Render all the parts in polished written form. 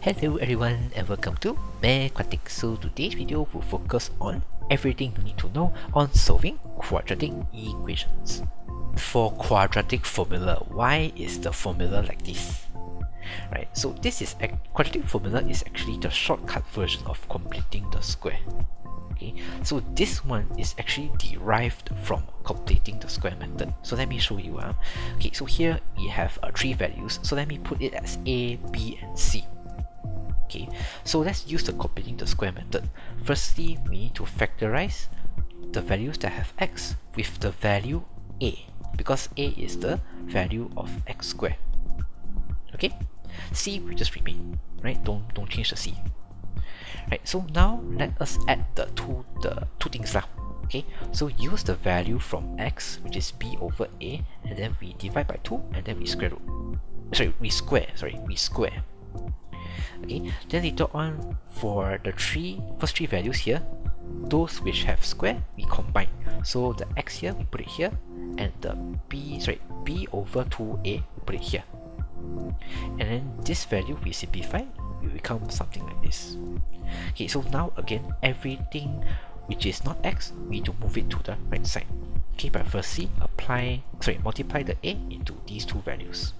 Hello everyone and welcome to Mathematics. So today's video will focus on everything you need to know on solving quadratic equations. For quadratic formula, why is the formula like this? Right, so quadratic formula is actually the shortcut version of completing the square. Okay, so this one is actually derived from completing the square method. So let me show you. Okay, so here we have three values. So let me put it as A, B, and C. Okay, so let's use the completing the square method. Firstly, we need to factorize the values that have x with the value a, because a is the value of x squared. Okay, c will just remain, right? Don't change the c. Right, so now let us add the two things lah. Okay, so use the value from x, which is b over a, and then we divide by 2, and then we square. We square. Okay, then later on, for the first three values here, those which have square, we combine. So the x here, we put it here, and the b over 2a, we put it here. And then this value we simplify, will become something like this. Okay, so now again, everything which is not x, we need to move it to the right side. Okay, but firstly, multiply the a into these two values.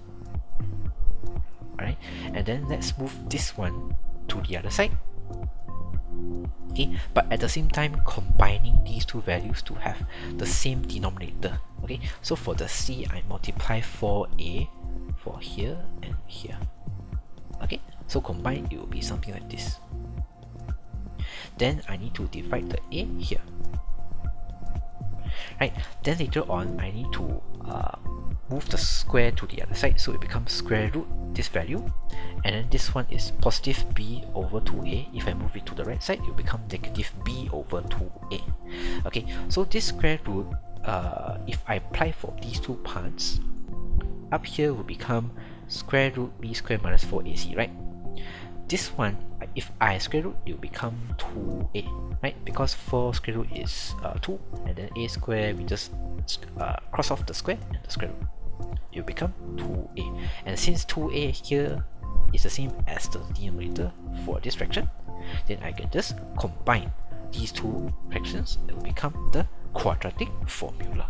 Alright, and then let's move this one to the other side. Okay, but at the same time combining these two values to have the same denominator. Okay, so for the c, I multiply 4a for here and here. Okay, so combined it will be something like this. Then I need to divide the a here. Right, then later on I need to move the square to the other side, so it becomes square root this value, and then this one is positive b over 2a. If I move it to the right side, it will become negative b over 2a. Okay, so this square root, if I apply for these two parts, up here will become square root b squared minus 4ac, right? This one, if I square root, it will become 2a, right? Because 4 square root is 2, and then a square, we just cross off the square and the square root. It will become 2a. And since 2a here is the same as the denominator for this fraction, then I can just combine these two fractions. It will become the quadratic formula.